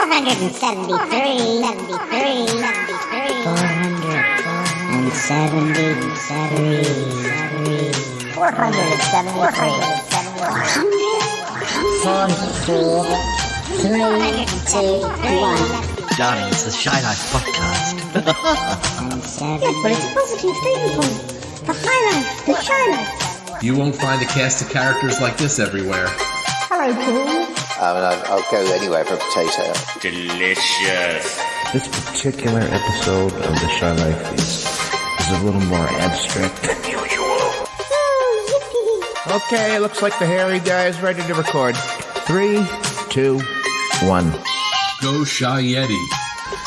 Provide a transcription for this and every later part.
473, Darling, it's the Shy Life podcast. Yes, but it's a positive thing, Paul. The high life, the shy life. You won't find a cast of characters like this everywhere. Hello, Paul. I'll go anywhere for a potato. Delicious. This particular episode of The Shy Life is a little more abstract than usual. Oh, Okay, looks like the hairy guy is ready to record. 3, 2, 1. Go Shy Yeti.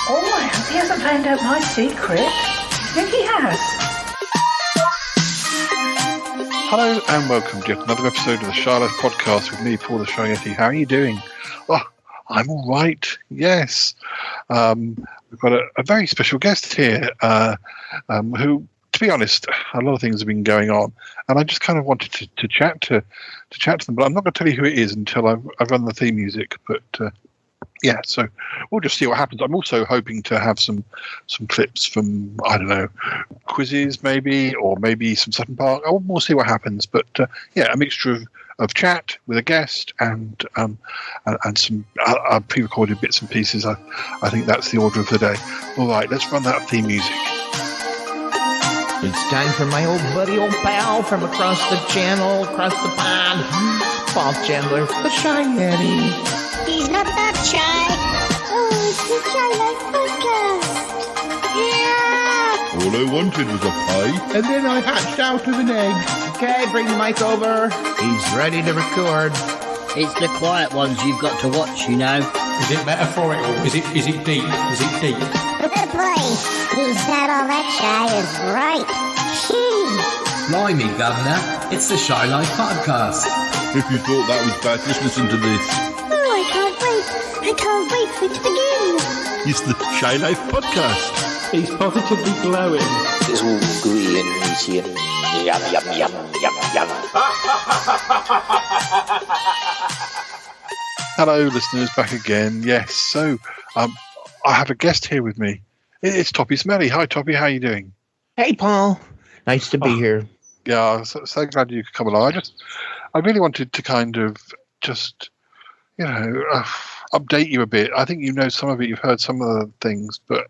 Oh, I hope he hasn't found out my secret. I think he has. Hello and welcome to yet another episode of the Shy Life podcast with me, Paul the Shy Yeti. How are you doing? Oh, I'm all right. Yes. We've got a very special guest here who, to be honest, a lot of things have been going on, and I just kind of wanted to chat to them. But I'm not going to tell you who it is until I've run the theme music. But yeah, so we'll just see what happens. I'm also hoping to have some clips from, I don't know, quizzes maybe, or maybe some Sutton Park. We'll see what happens. But yeah, a mixture of chat with a guest and some pre-recorded bits and pieces. I think that's the order of the day. All right, let's run that theme music. It's time for my old buddy, old pal from across the channel, across the pond, Paul Chandler, the Shy Yeti. He's not that shy. Oh, it's the Shy Life podcast. Yeah. All I wanted was a pie. And then I hatched out of an egg. Okay, bring the mic over. He's ready to record. It's the quiet ones you've got to watch, you know. Is it metaphorical? Is it deep? Is it deep? Fair play. He's not all that shy is right. Blimey, Governor. It's the Shy Life podcast. If you thought that was bad, just listen to this. Oh, I can't wait. I can't wait for it to begin. It's the Shy Life podcast. He's positively glowing. It's all gooey and meaty and yum, yum, yum, yum, yum. Hello, listeners, back again. Yes, so I have a guest here with me. It's Toppy Smelly. Hi, Toppy. How are you doing? Hey, Paul. Nice to be here. Yeah, so glad you could come along. I really wanted to kind of just, update you a bit. I think you know some of it. You've heard some of the things, but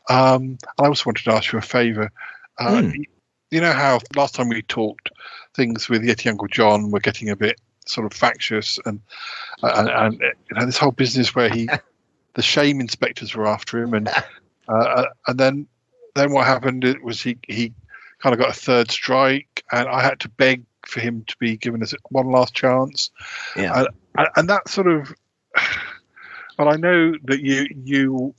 I also wanted to ask you a favour. You know how last time we talked, things with Yeti Uncle John were getting a bit sort of factious, and this whole business where the shame inspectors were after him, and then what happened was he kind of got a third strike, and I had to beg for him to be given us one last chance. Yeah, and that sort of. Well, I know that you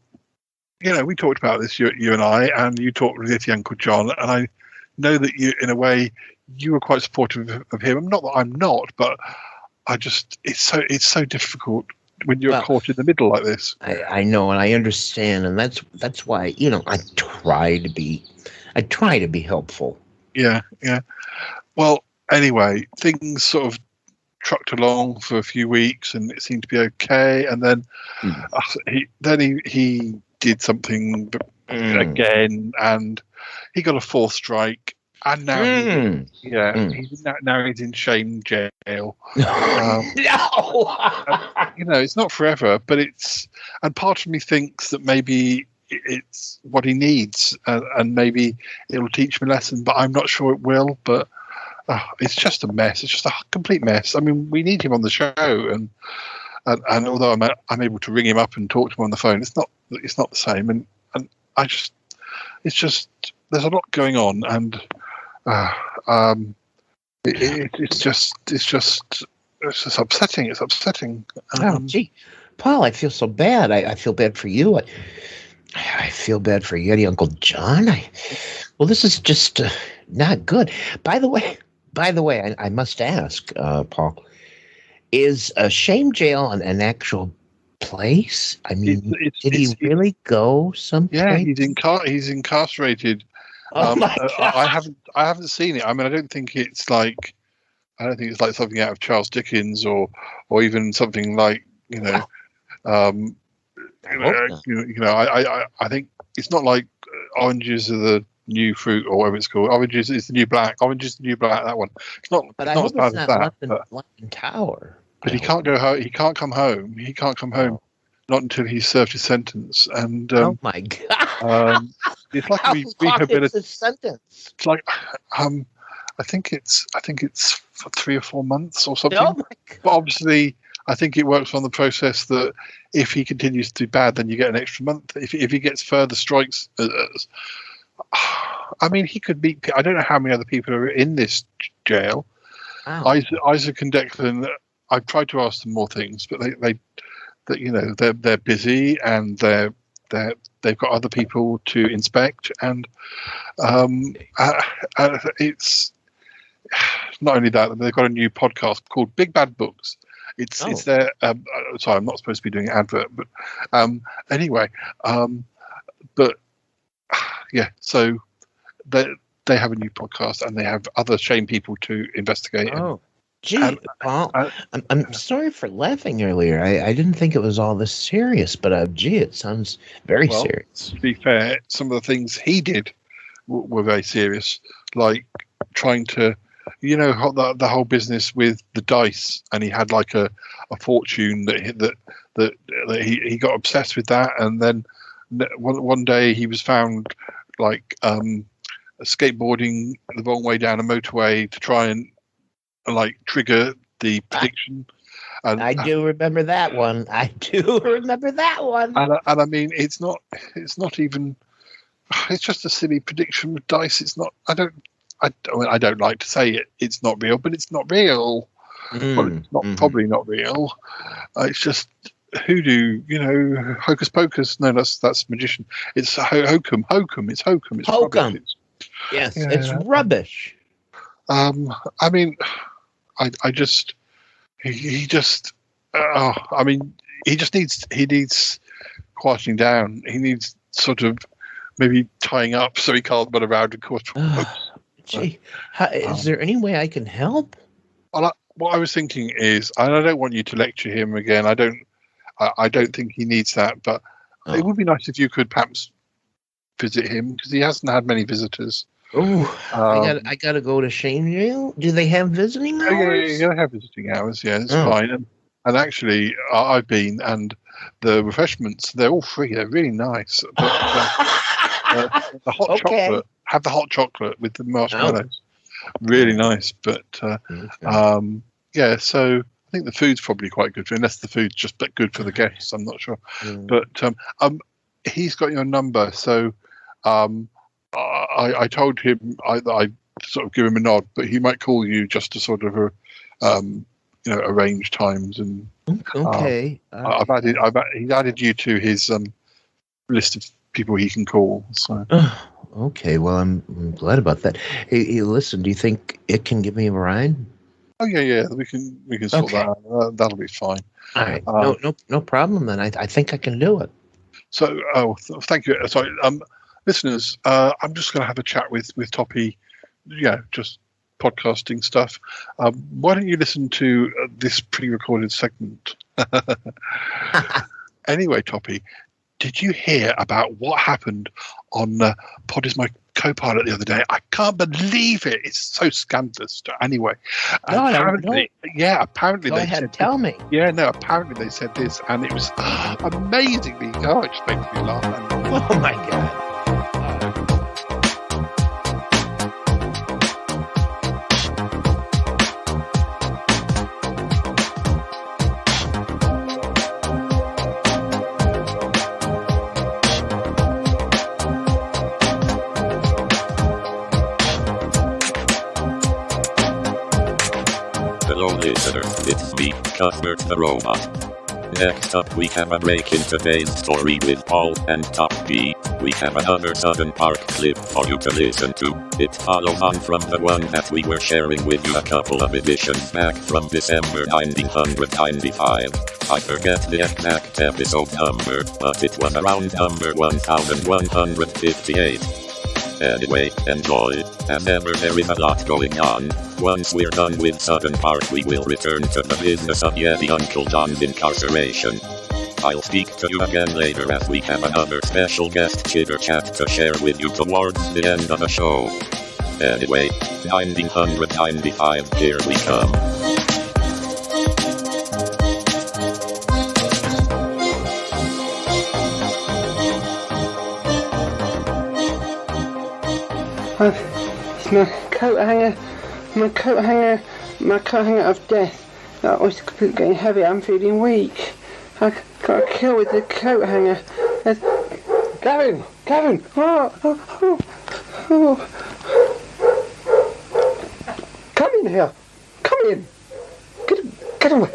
we talked about this, you and I, and you talked with Yeti Uncle John, and I know that you, in a way, you were quite supportive of him. Not that I'm not, but it's so difficult when you're caught in the middle like this. I know, and I understand, and that's why I try to be helpful. Yeah. Well, anyway, things sort of trucked along for a few weeks, and it seemed to be okay. And then he did something again, and he got a fourth strike. And now, now he's in shame jail. No, it's not forever, but and part of me thinks that maybe it's what he needs, and maybe it'll teach him a lesson. But I'm not sure it will. But it's just a mess. It's just a complete mess. I mean, we need him on the show, and although I'm able to ring him up and talk to him on the phone, it's not the same. And it's just there's a lot going on, and. It's just upsetting. It's upsetting. Gee, Paul, I feel so bad. I feel bad for you. I feel bad for Yeti Uncle John. Well, this is just not good. By the way, I must ask, Paul, is a shame jail an actual place? I mean, did he really go someplace? Yeah, he's incarcerated. Oh my God. I haven't seen it. I mean, I don't think it's like something out of Charles Dickens or even something like I think it's not like oranges are the new fruit or whatever it's called. Oranges is the new black. Orange is the new black. That one. It's not. But it's I not hope as bad it's as not that. London Tower. But he can't go home. He can't come home. He can't come home. Not until he's served his sentence. And oh my god! It's like How a long is his sentence? It's like I think it's for 3 or 4 months or something. Oh my god! But obviously, I think it works on the process that if he continues to do bad, then you get an extra month. If he gets further strikes, I mean, he could meet. I don't know how many other people are in this jail. Wow. Isaac and Declan. I've tried to ask them more things, but they're busy and they've got other people to inspect, and it's not only that, they've got a new podcast called Big Bad Books. It's their sorry, I'm not supposed to be doing an advert, but anyway, but yeah, so they have a new podcast and they have other shame people to investigate. Gee, Paul, I'm sorry for laughing earlier. I didn't think it was all this serious, but gee, it sounds very serious. To be fair, some of the things he did were very serious, like trying to, the whole business with the dice, and he had like a fortune that he got obsessed with that, and then one day he was found like skateboarding the wrong way down a motorway to try and like trigger the prediction. And I do remember that one. And I mean, it's not even. It's just a silly prediction with dice. It's not. I don't like to say it. It's not real, but it's not real. Well, it's not probably not real. It's just hoodoo. Hocus pocus. No, that's magician. It's hokum. It's hokum. It's hokum. Rubbish. Yes, it's rubbish. I mean, I just he just. I mean, he needs quieting down. He needs sort of maybe tying up so he can't run around and cause problems. Gee, is there any way I can help? What I was thinking is, and I don't want you to lecture him again. I don't think he needs that, but it would be nice if you could perhaps visit him because he hasn't had many visitors. Oh, I gotta go to Shane Jail. Do they have visiting hours? Yeah, they have visiting hours. Yeah, it's fine. And actually, I've been, and the refreshments—they're all free. They're really nice. But the hot chocolate. Have the hot chocolate with the marshmallows. Really nice. But yeah, so I think the food's probably quite good, unless the food's just good for the guests. I'm not sure. But he's got your number, so I told him I sort of give him a nod, but he might call you just to sort of arrange times and. Okay. He's added you to his list of people he can call. So. Okay, well, I'm glad about that. Hey, listen, do you think it can give me a ride? Oh yeah, we can sort that out. That'll be fine. All right, no problem then. I think I can do it. So, thank you. Sorry, listeners, I'm just going to have a chat with Toppy. Yeah, just podcasting stuff. Why don't you listen to this pre-recorded segment? Anyway, Toppy, did you hear about what happened on Pod Is My Co-Pilot the other day? I can't believe it. It's so scandalous. Anyway, no, apparently, apparently Go ahead, tell me. Yeah, no, apparently they said this, and it was amazingly. Oh, it just makes me laugh. Oh my god. Hello listener, it's me, Cuthbert the Robot. Next up we have a break in today's story with Paul and Toppy. We have another Southern Park clip for you to listen to. It follows on from the one that we were sharing with you a couple of editions back from December 1995. I forget the exact episode number, but it was around number 1158. Anyway, enjoy. As ever, there is a lot going on. Once we're done with Southern Park, we will return to the business of Yeti Uncle John's incarceration. I'll speak to you again later as we have another special guest chitter chat to share with you towards the end of the show. Anyway, 1995, here we come. It's my coat hanger of death. That always keeps getting heavy. I'm feeling weak. I got a kill with the coat hanger. Gavin! Oh. Come in here. Come in. Get away.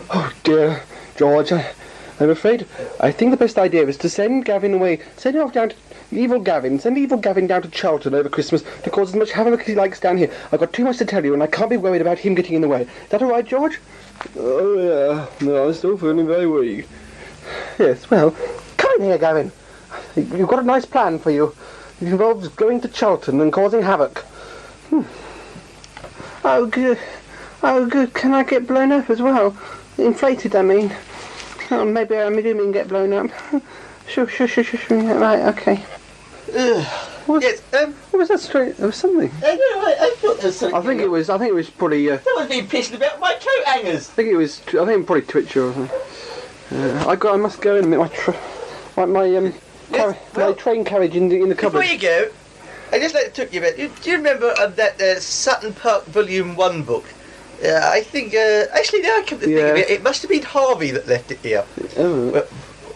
Oh dear, George. I'm afraid. I think the best idea is to send Gavin away. Send him off down to evil Gavin down to Charlton over Christmas to cause as much havoc as he likes down here. I've got too much to tell you, and I can't be worried about him getting in the way. Is that all right, George? Oh yeah. No, I'm still feeling very weak. Yes. Well, come in here, Gavin. You've got a nice plan for you. It involves going to Charlton and causing havoc. Oh good. Can I get blown up as well? Inflated, I mean. Oh, maybe I didn't get blown up. Sure. Right, okay. What was that straight? There was something. I thought there was something. I think it was probably. Someone's been pissing about my coat hangers. I think probably Twitcher or something. I must go in a minute. My train carriage in the cupboard. Before you go, I just like to talk to you about. Do you remember that Sutton Park Volume 1 book? I think. Actually, now I come to think of it, it must have been Harvey that left it here. Oh.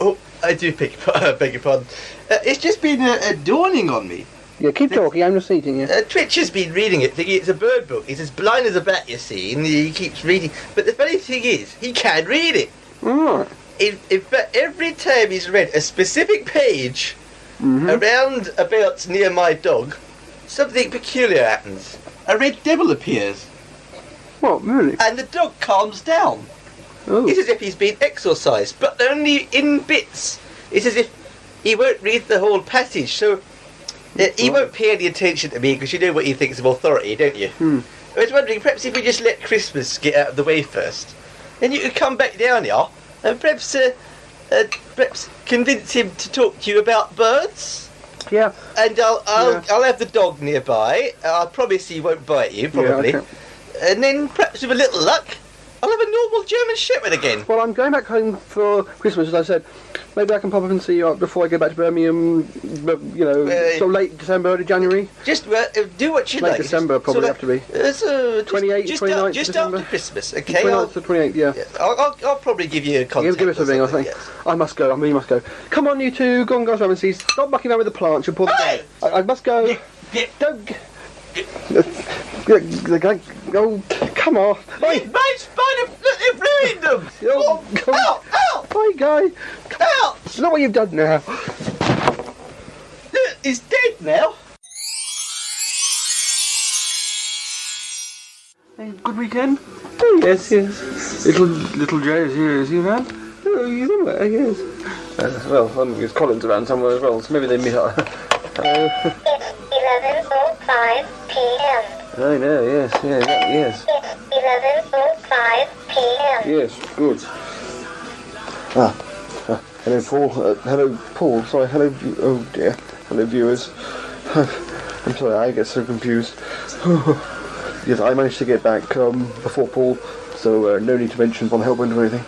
Well, I do beg your pardon. It's just been dawning on me. Yeah, keep talking, I'm just eating you. Twitcher's been reading it, thinking it's a bird book. He's as blind as a bat, you see, and he keeps reading. But the funny thing is, he can read it. Right. In fact, every time he's read a specific page around about near my dog, something peculiar happens. A red devil appears. What, really? And the dog calms down. Oh. It's as if he's been exorcised, but only in bits. It's as if he won't read the whole passage, so he won't pay any attention to me, because you know what he thinks of authority, don't you? I was wondering, perhaps if we just let Christmas get out of the way first, then you could come back down here and perhaps convince him to talk to you about birds. Yeah. And I'll have the dog nearby. I promise he won't bite you, probably. Yeah, okay. And then perhaps with a little luck, I'll have a normal German Shepherd again. Well, I'm going back home for Christmas, as I said. Maybe I can pop up and see you before I go back to Birmingham, so late December, early January. Just do what you late like. December, probably have to be. 28th, 29th just December. after Christmas, okay? 29th to 28th, yeah. I'll probably give you a contact. Give us a ring, I think. Yes. I must go, I really must go. Come on, you two, go on, guys, and see. Stop mucking around with the plants, you'll pull them down. I must go. Don't... Oh, come on. Hey, mate, spider, look, they've ruined them. Ow! Hi, guy. Ow! Look what you've done now. Look, he's dead now. Hey, good weekend? Oh, yes. Little Jay is here, is he, man? Oh, he's somewhere, yes. Well, there's Collins around somewhere as well, so maybe they meet up. Hello. 11:05 p.m. I know, yes. It's 11:05 p.m. Yes, good. Hello, Paul. Sorry, hello. Oh dear. Hello, viewers. I'm sorry, I get so confused. Yes, I managed to get back before Paul, so no need to mention Von Helpend or anything.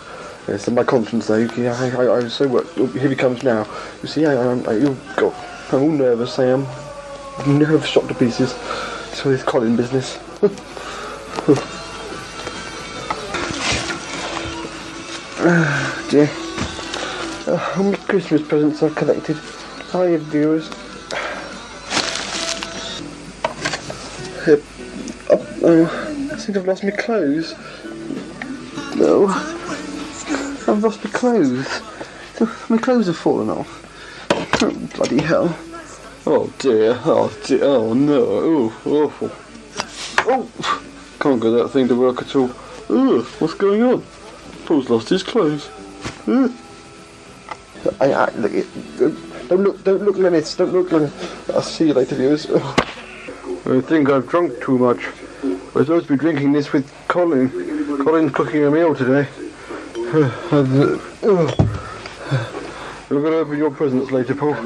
Yes, my conscience though. I was so worked. Oh, here he comes now. You see, I'm all nervous. I am nerves shot to pieces. So this Colin business. Dear. How many Christmas presents I've collected. Hi, viewers. I think I've lost my clothes. No. I've lost my clothes. My clothes have fallen off. Oh, bloody hell. Oh dear. Oh no. Oh, awful. Oh, can't get that thing to work at all. Ugh, what's going on? Paul's lost his clothes. Ugh. Don't look, Lennis. Don't look, Lennis. I'll see you later, viewers. I think I've drunk too much. I was supposed to be drinking this with Colin. Colin's cooking a meal today. We're going to open your presents later, Paul.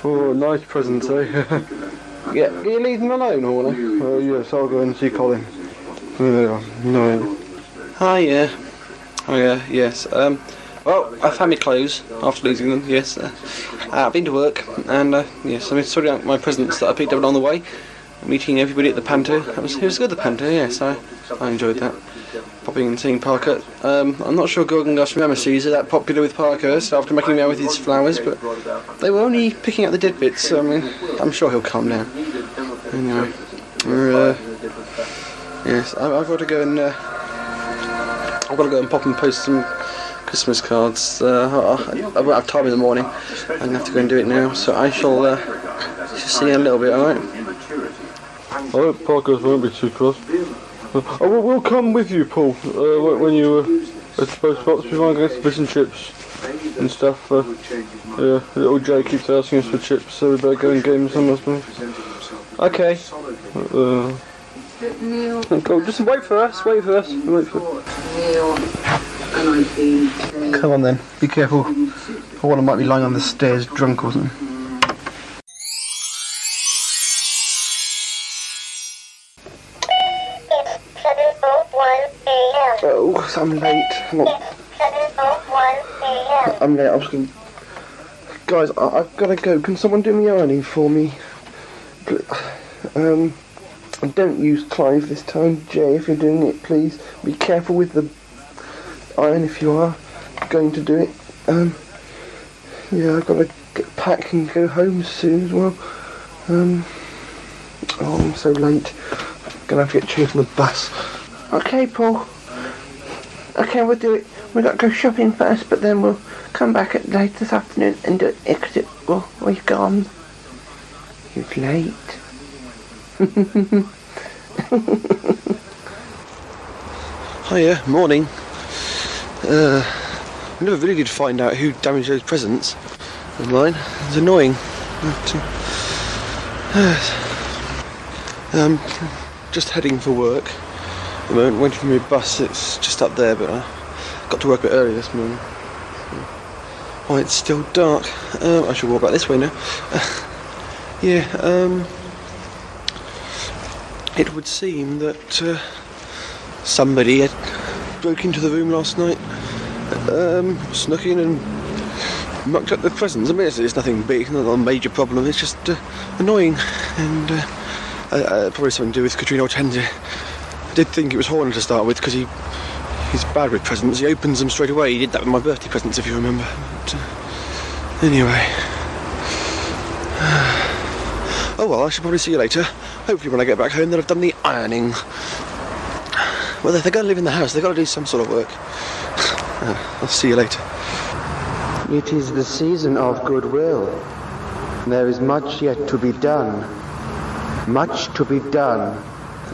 Oh, nice presents, eh? Yeah, can you leave them alone, Horner? Oh, yes, I'll go and see Colin. No. Hi, yeah. Oh, yeah, yes. Well, I found my clothes after losing them, yes. I've been to work, and, yes, I'm sorting out my presents that I picked up on the way. Meeting everybody at the Panto. It was good, the Panto, yes, I enjoyed that. Popping and seeing Parker. I'm not sure Gorgon Gus remember Caesar that popular with Parkhurst after making me out with his flowers, but they were only picking out the dead bits, so I mean, I'm sure he'll calm down. Anyway, yes, I've got to go and pop and post some Christmas cards. I won't have time in the morning. I'm gonna have to go and do it now, so I shall see you in a little bit. All right. I hope Parkhurst won't be too cross. We'll come with you, Paul, when you at the post box. We might get some fish and chips and stuff. Yeah, little Jay keeps asking us for chips, so we better go and get him some, I suppose. Okay. Cool. Just wait for us. Come on then, be careful. Paul might be lying on the stairs drunk or something. Oh, I'm late. I'm late. I was going. Guys, I've got to go. Can someone do my ironing for me? Don't use Clive this time, Jay. If you're doing it, please be careful with the iron if you are going to do it. Yeah, I've got to get packed and go home soon as well. Oh, I'm so late. I'm gonna have to get changed on the bus. Okay, Paul. Okay, we'll do it. We've got to go shopping first, but then we'll come back at late this afternoon and do it. Because we've gone. It's late. Hiya, morning. I never really did find out who damaged those presents online. It's annoying. Just heading for work. At the moment, waiting for my bus. It's just up there, but I got to work a bit early this morning. Oh, it's still dark. I should walk back this way now. It would seem that somebody had broke into the room last night, snuck in and mucked up the presents. I mean, it's nothing big, not a major problem. It's just annoying, and probably something to do with Katrina Hortensia. I did think it was Horner to start with because he's bad with presents. He opens them straight away. He did that with my birthday presents, if you remember. But, anyway. Oh well, I should probably see you later. Hopefully when I get back home they'll have done the ironing. Well, if they're going to live in the house, they've got to do some sort of work. I'll see you later. It is the season of goodwill. There is much yet to be done. Much to be done.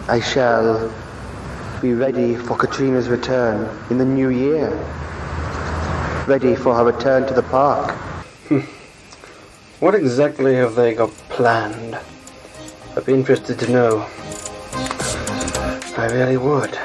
I shall be ready for Katrina's return in the new year. Ready for her return to the park. What exactly have they got planned? I'd be interested to know. I really would.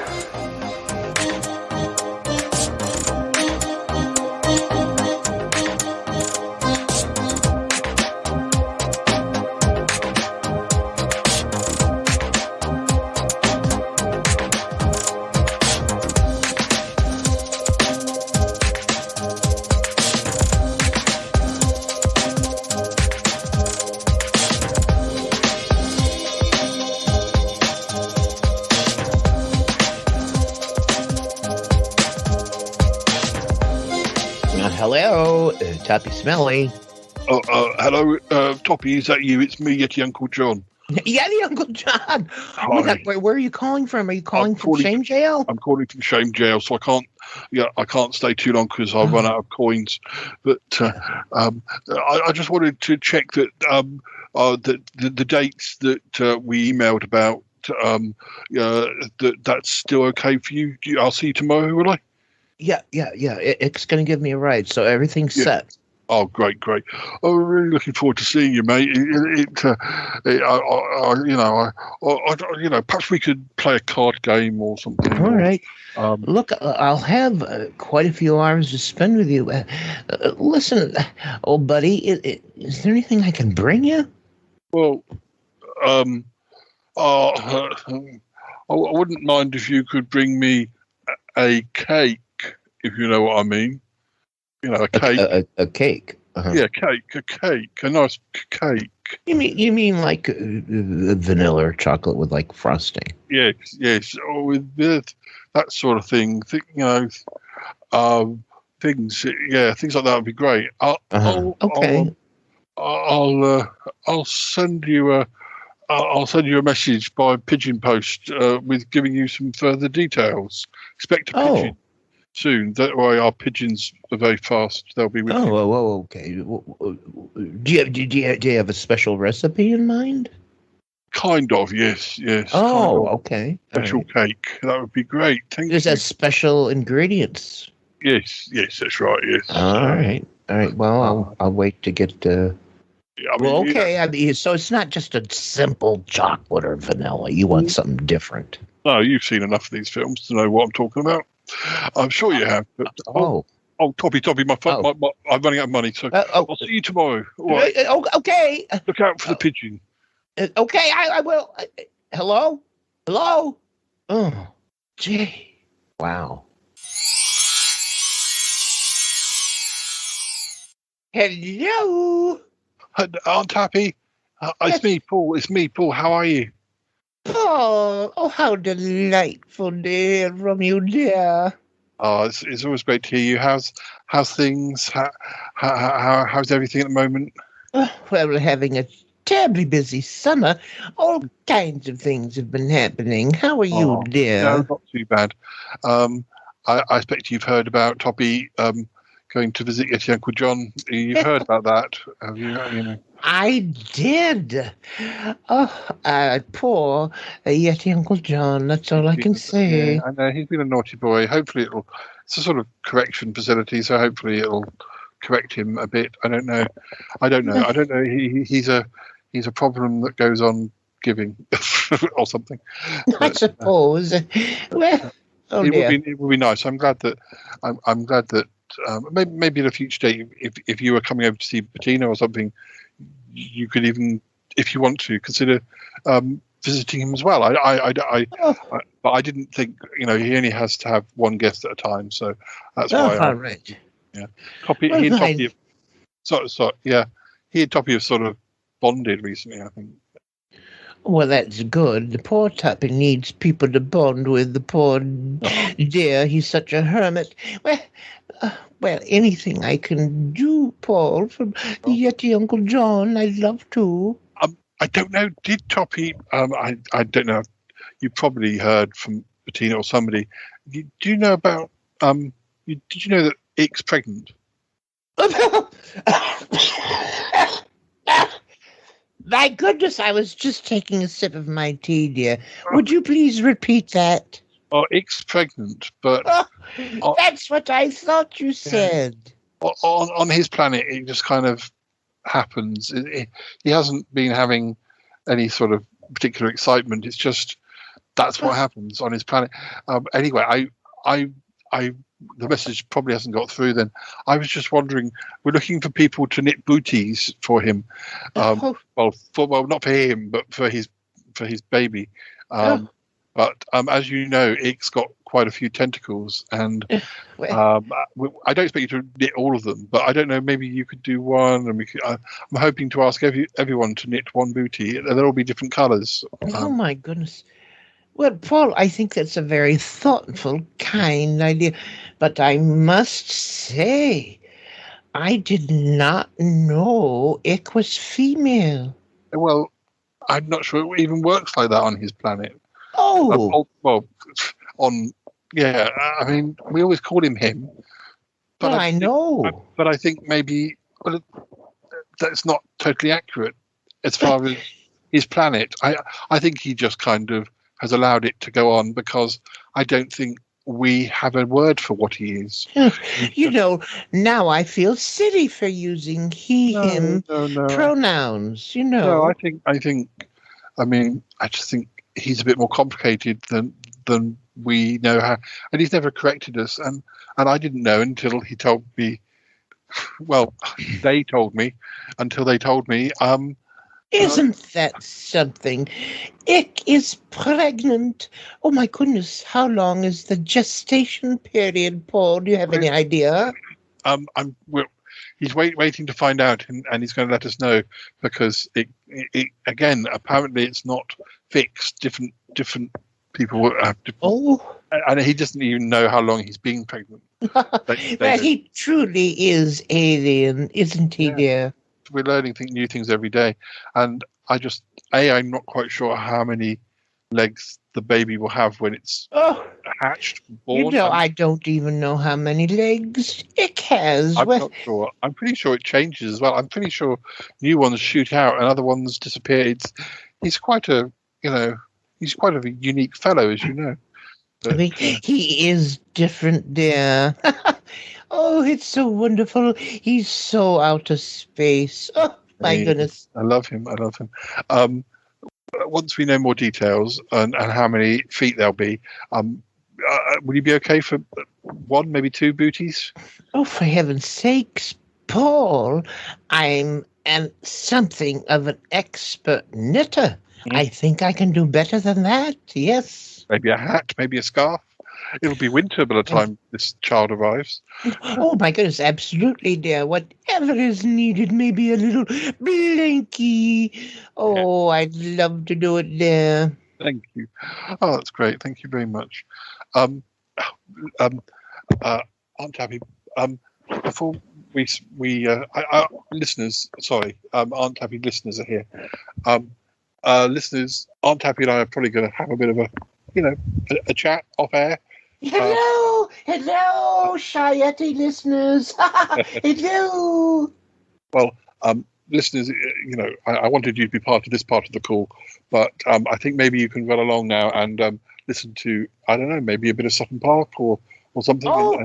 Hello, Toppy Smelly. Hello, Toppy, is that you? It's me, Yeti Uncle John. Yeti Uncle John! Hi. Oh my God, where are you calling from? Are you calling from Shame Jail? I'm calling from Shame Jail, so I can't stay too long because I'll run out of coins. But I just wanted to check that the dates that we emailed about, that's still okay for you. I'll see you tomorrow, will I? Yeah. It's going to give me a ride, so everything's set. Oh, great, great! I'm really looking forward to seeing you, mate. Perhaps we could play a card game or something. All right. Um, Look, I'll have quite a few hours to spend with you. Listen, old buddy, is there anything I can bring you? Well, I wouldn't mind if you could bring me a cake, if you know what I mean. You know, a cake. A cake. Yeah, a nice cake. You mean like vanilla or chocolate with like frosting? Yes, or with that sort of thing. Things like that would be great. Okay. I'll send you a message by pigeon post with giving you some further details. Expect a pigeon soon. That way, our pigeons are very fast. They'll be with you. Okay. Do you have a special recipe in mind? Kind of, yes. Oh, okay. Special cake. That would be great. Thank you. Is that special ingredients? Yes, that's right. Yes. All right. Well, I'll wait to get. Okay. So it's not just a simple chocolate or vanilla. You want something different. No, you've seen enough of these films to know what I'm talking about. I'm sure you have. But, Toppy, my phone. I'm running out of money, so I'll see you tomorrow. Right. Okay. Look out for the pigeon. Okay, I will. Hello? Oh, gee. Wow. Hello? Aunt Happy? It's me, Paul. How are you? Paul, how delightful to hear from you, dear. Oh, it's always great to hear you. How's things? How's everything at the moment? Well, we're having a terribly busy summer. All kinds of things have been happening. How are you, dear? No, not too bad. I expect you've heard about Toppy going to visit Yeti Uncle John. You've heard about that, have you? I did. Poor Yeti Uncle John. That's all I can say. Yeah, I know he's been a naughty boy. Hopefully, it's a sort of correction facility, so hopefully it'll correct him a bit. I don't know. He's a problem that goes on giving or something. I suppose. Well, it would be nice. I'm glad that maybe in a future date, if you were coming over to see Bettina or something, you could even, if you want to, consider visiting him as well. But I didn't think, he only has to have one guest at a time, so that's why. Right. Yeah, he and Toppy have sort of bonded recently, I think. Well, that's good. The poor Tuppy needs people to bond with. The poor dear, he's such a hermit. Well, anything I can do, Paul, from Yeti Uncle John, I'd love to. I don't know. Did Toppy? I don't know. You probably heard from Bettina or somebody. Do you know about? Did you know that Ick's pregnant? My goodness, I was just taking a sip of my tea, dear. Would you please repeat that? Oh, Ick's pregnant, but... that's what I thought you said. On his planet, it just kind of happens. He hasn't been having any sort of particular excitement. It's just, that's what happens on his planet. Anyway, the message probably hasn't got through then. I was just wondering, we're looking for people to knit booties for him. Well, not for him, but for his baby. But as you know, Ick's got quite a few tentacles, and I don't expect you to knit all of them, but I don't know, maybe you could do one, and I'm hoping to ask everyone to knit one booty. They'll all be different colours. Oh my goodness. Well, Paul, I think that's a very thoughtful, kind idea. But I must say, I did not know Ick was female. Well, I'm not sure it even works like that on his planet. Oh. I mean, we always call him. But I know. But I think maybe that's not totally accurate as far as his planet. I think he just kind of has allowed it to go on because I don't think we have a word for what he is. You know, now I feel silly for using he, him pronouns. You know. No, I just think he's a bit more complicated than we know how, and he's never corrected us, and I didn't know until he told me. Well, they told me until they told me. Isn't that something? Ick is pregnant. Oh my goodness! How long is the gestation period, Paul? Do you have any idea? He's waiting to find out, and he's going to let us know, because it again, apparently it's not fixed. Different people have different. And he doesn't even know how long he's been pregnant. Well, he truly is alien, isn't he, dear? We're learning new things every day, and I'm not quite sure how many legs the baby will have when it's hatched, born. You know, I don't even know how many legs it has. I'm not sure. I'm pretty sure it changes as well. I'm pretty sure new ones shoot out and other ones disappear. He's quite a unique fellow, as you know. But, he is different, dear. Oh, it's so wonderful. He's so out of space. Oh, my goodness. I love him. Once we know more details and how many feet there'll be, will you be okay for one, maybe two booties? Oh, for heaven's sakes, Paul, I'm something of an expert knitter. I think I can do better than that, yes. Maybe a hat, maybe a scarf. It'll be winter by the time this child arrives. Oh, my goodness, absolutely, dear. Whatever is needed, maybe a little blankie. Oh, I'd love to do it, dear. Thank you. Oh, that's great. Thank you very much. Aunt Tabby, before listeners, sorry, Aunt Tabby listeners are here. Listeners, Aunt Tabby and I are probably going to have a bit of a chat off air. Hello, Shy Yeti listeners. Hello. Well, listeners, I wanted you to be part of this part of the call, but I think maybe you can run along now and listen to, I don't know, maybe a bit of Sutton Park or something. Oh,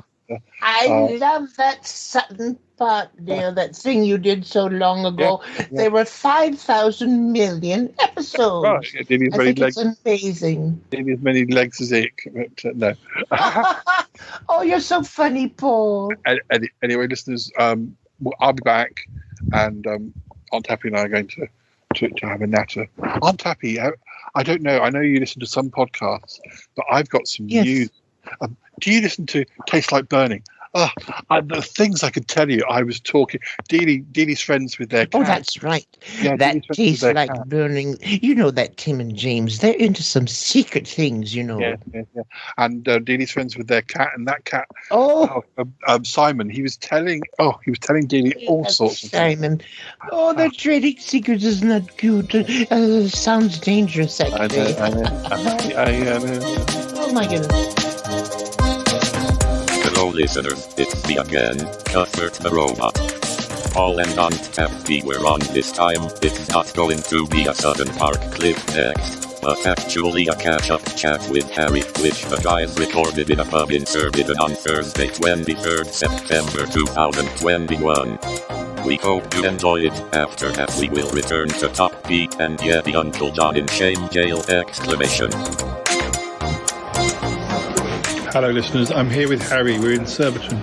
I love that Sutton Park, dear, that thing you did so long ago. Yeah. There were 5,000 million episodes. Right. I think it's amazing. Nearly as many legs as Ick, but no. Oh, you're so funny, Paul. Anyway, listeners, I'll be back, and Aunt Tappy and I are going to have a natter. Aunt Tappy, I don't know. I know you listen to some podcasts, but I've got some news. Do you listen to Taste Like Burning? The things I could tell you. I was talking. Dealey's friends with their cat. Oh, that's right. Yeah, that Tastes Like Burning. You know that Tim and James, they're into some secret things, you know. Yeah. And Dealey's friends with their cat, and that cat. Simon. He was telling Dealey all sorts of Simon. things. Oh, that trading secrets is not good. Sounds dangerous, actually. I know. Oh my goodness. Hello listeners, it's me again, Cuthbert the Robot. Paul and Aunt Tappy were on this time. It's not going to be a Sutton Park clip next, but actually a catch-up chat with Harry, which the guys recorded in a pub in Surbiton on Thursday, 23rd September 2021. We hope you enjoy it. After that we will return to Top B and Yeti Uncle John in Shame Jail! Hello listeners, I'm here with Harry. We're in Surbiton.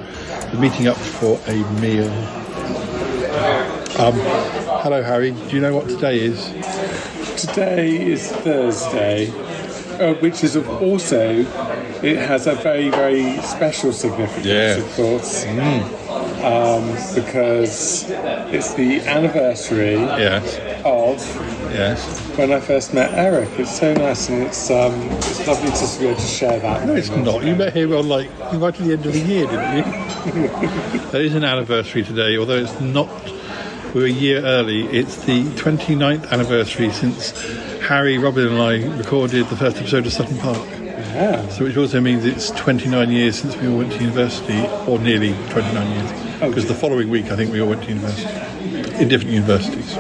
We're meeting up for a meal. Hello Harry, do you know what today is? Today is Thursday, which is also, it has a very, very special significance, of course. Because it's the anniversary of when I first met Eric. It's so nice, and it's lovely to be able to share that. No, it's not. You met him on right at the end of the year, didn't you? There is an anniversary today, although it's not. We're a year early. It's the 29th anniversary since Harry, Robin and I recorded the first episode of Sutton Park. Yeah. So which also means it's 29 years since we all went to university, or nearly 29 years. Because the following week, I think we all went to university, in different universities.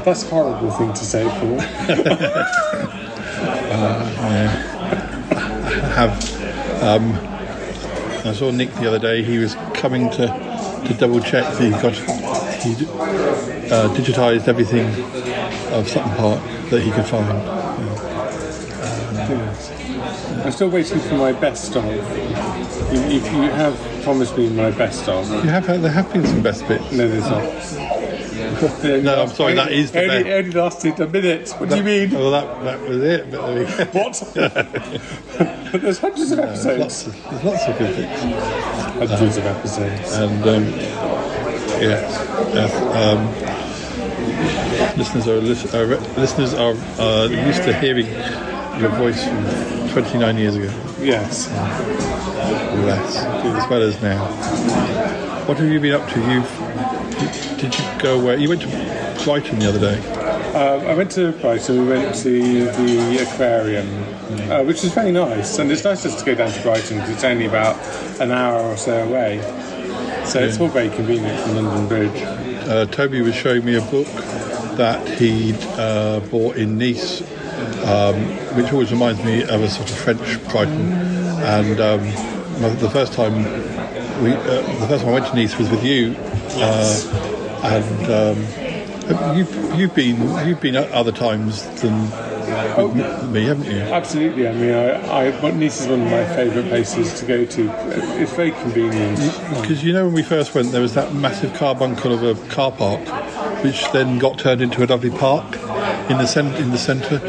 That's a horrible thing to say, Paul. I saw Nick the other day. He was coming to double check that he digitised everything of Sutton Park that he could find. I'm still waiting for my best of. If you have promised me my best of, there have been some best bits. No, there's not. No, I'm sorry. That is the best. It only lasted a minute. What do you mean? Well, that was it. But what? But there's hundreds of episodes. There's lots of good bits. Hundreds of episodes. And listeners are used to hearing your voice from 29 years ago. Yes. Less, as well as now. What have you been up to? Did you go where? You went to Brighton the other day. I went to Brighton. We went to the aquarium, which was very nice. And it's nice just to go down to Brighton because it's only about an hour or so away. So it's all very convenient from London Bridge. Toby was showing me a book that he'd bought in Nice, which always reminds me of a sort of French Brighton. And the first time I went to Nice was with you, and you've been at other times than with me, haven't you? Absolutely. I mean, Nice is one of my favourite places to go to. It's very convenient. Because when we first went, there was that massive carbuncle of a car park, which then got turned into a lovely park in the centre,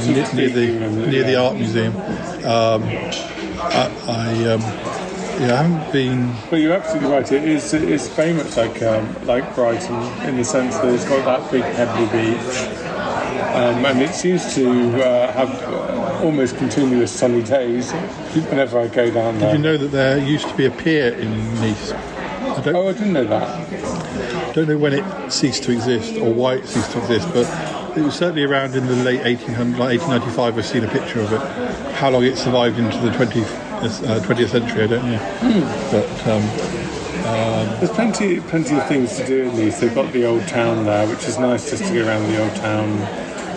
near the art museum. I haven't been. But you're absolutely right. It's very much like Brighton in the sense that it's got that big pebbly beach, and it seems to have almost continuous sunny days whenever I go down there. Did you know that there used to be a pier in Nice? I didn't know that. I don't know when it ceased to exist or why it ceased to exist, but it was certainly around in the late 1800s, like 1895. I've seen a picture of it. How long it survived into the 20th century, I don't know. But there's plenty of things to do in Nice. They've got the old town there, which is nice just to go around the old town.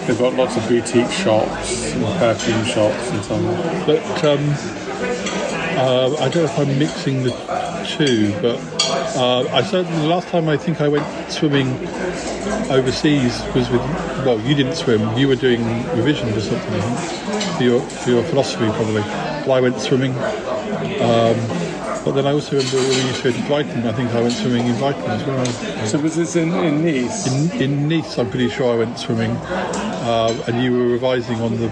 They've got lots of boutique shops and perfume shops and so on. But I don't know if I'm mixing the two, but the last time I think I went swimming overseas was with. Well, you didn't swim. You were doing revision for something, I think, for your philosophy probably. But I went swimming. But then I also remember when we used to go to Brighton. I think I went swimming in Brighton as well. So was this in Nice? In Nice, I'm pretty sure I went swimming, and you were revising on the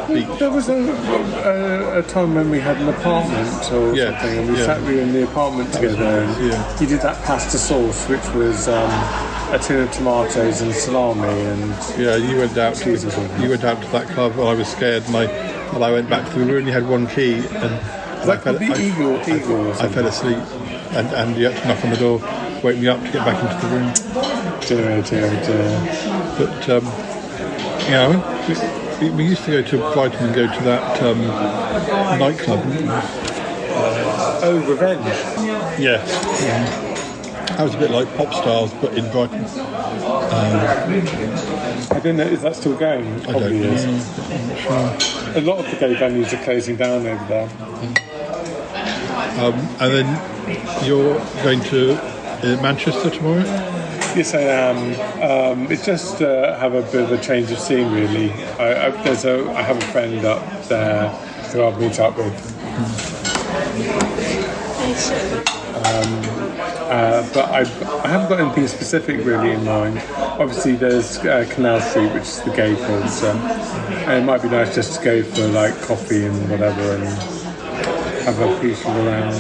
beach. There was a time when we had an apartment or something, and we sat in the apartment together, and you did that pasta sauce, which was a tin of tomatoes and salami, and you went out to that club. Well, I was scared, and I went back to. We only had one key, and I fell asleep, and you had to knock on the door, wake me up to get back into the room. But we used to go to Brighton and go to that nightclub, didn't we? Revenge. Yeah. That was a bit like Pop Stars, but in Brighton. I don't know, is that still going? Probably is. Sure. A lot of the gay venues are closing down over there. And then you're going to Manchester tomorrow? Yes, I am. It's just have a bit of a change of scene, really. I have a friend up there who I'll meet up with. But I haven't got anything specific really in mind. Obviously, there's Canal Street, which is the gay culture, and it might be nice just to go for like coffee and whatever and have a peaceful around.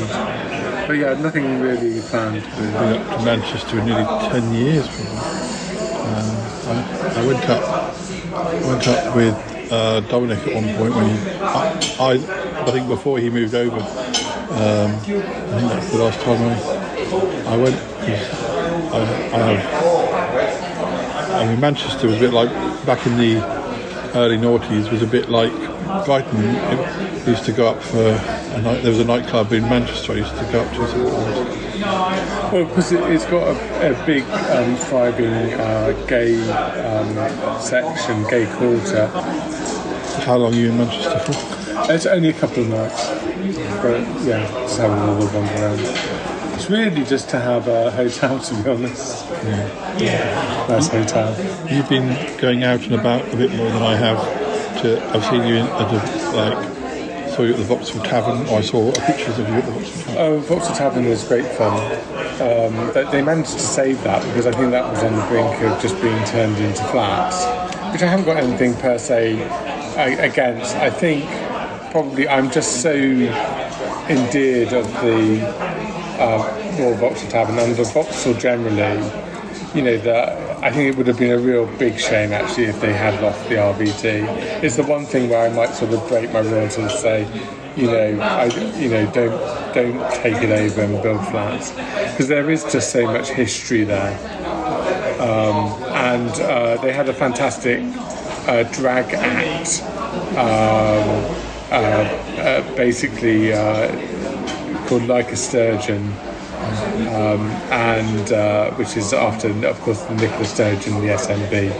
But yeah, nothing really planned. I've been up to Manchester in nearly 10 years. I went up with Dominic at one point when I think before he moved over. I think that's the last time I went. I mean, Manchester was a bit like back in the early noughties. Was a bit like Brighton. I used to go up for a night. There was a nightclub in Manchester I used to go up to sometimes. Well, because it's got a big, thriving gay section, gay quarter. How long are you in Manchester for? It's only a couple of nights, but yeah, just having a little wander around. It's really just to have a hotel, to be honest. Nice hotel. You've been going out and about a bit more than I have. I've seen you saw you at the Vauxhall Tavern, or I saw pictures of you at the Vauxhall Tavern. Oh, Vauxhall Tavern was great fun. They managed to save that because I think that was on the brink of just being turned into flats, which I haven't got anything per se against. I think probably I'm just so endeared of the Royal Vauxhall Tavern and the Vauxhall generally, that I think it would have been a real big shame actually if they had lost the RVT. It's the one thing where I might sort of break my rules and say, don't take it over and build flats, because there is just so much history there. And they had a fantastic drag act, basically called Like a Sturgeon. Which is after, of course, Nicola Sturgeon, the SNB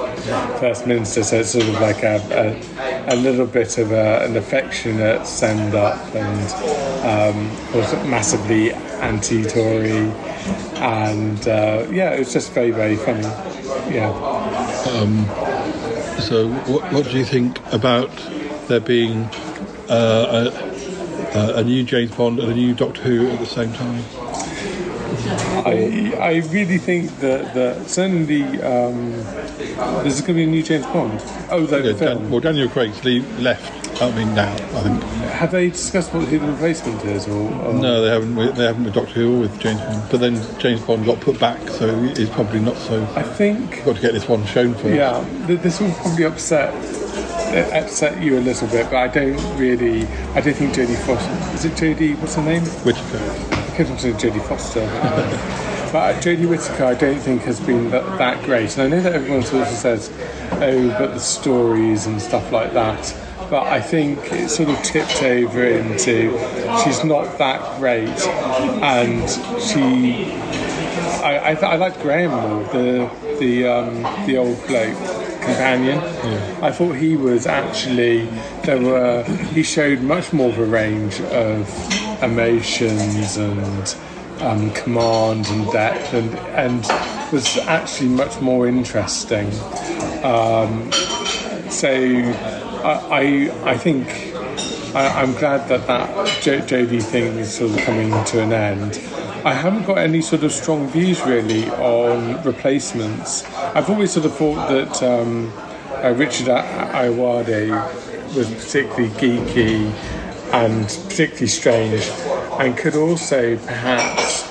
First Minister, so it's sort of like a little bit of an affectionate send-up, and of course massively anti-Tory, and it was just very, very funny. So what do you think about there being a new James Bond and a new Doctor Who at the same time? I really think that certainly there's going to be a new James Bond. Oh, the film. Daniel Craig's left. I mean, now I think. Have they discussed who the replacement is? Or? No, they haven't. They haven't with Doctor Who or with James Bond. But then James Bond got put back, so he's probably not so. I think. Got to get this one shown first. Yeah, this will probably upset you a little bit, but I don't think Jodie Foster. Is it Jodie? What's her name? Whittaker. I kept on saying Jodie Foster. But Jodie Whittaker, I don't think has been that great. And I know that everyone sort of says, oh, but the stories and stuff like that. But I think it sort of tipped over into she's not that great, and I like Graham more, the old bloke companion. Yeah. I thought he was actually he showed much more of a range of emotions and command and depth, and was actually much more interesting. I think I'm glad that Jodie thing is sort of coming to an end. I haven't got any sort of strong views really on replacements. I've always sort of thought that Richard Ayoade was particularly geeky and particularly strange, and could also perhaps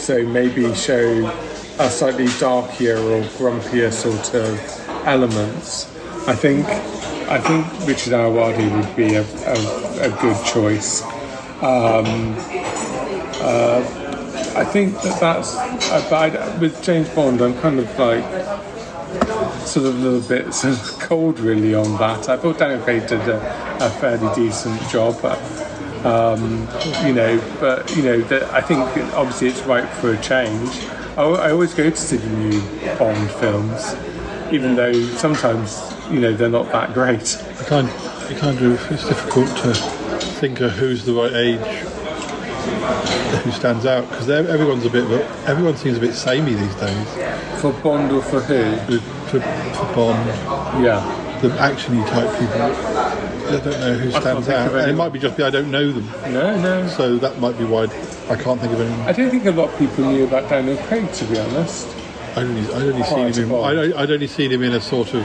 maybe show a slightly darker or grumpier sort of elements. I think Richard Ayoade would be a good choice. I think that's. With James Bond, I'm kind of like sort of a little bit sort of cold really on that. I thought Daniel Craig did a fairly decent job, I think obviously it's right for a change. I always go to see the new Bond films, even though sometimes they're not that great. It's difficult to think of who's the right age, who stands out, because everyone seems a bit samey these days. For Bond or for who? For Bond. Yeah. The actiony type people. I don't know who stands out. And it might be just I don't know them. No. So that might be why I can't think of anyone. I don't think a lot of people knew about Daniel Craig, to be honest. I'd only seen him in a sort of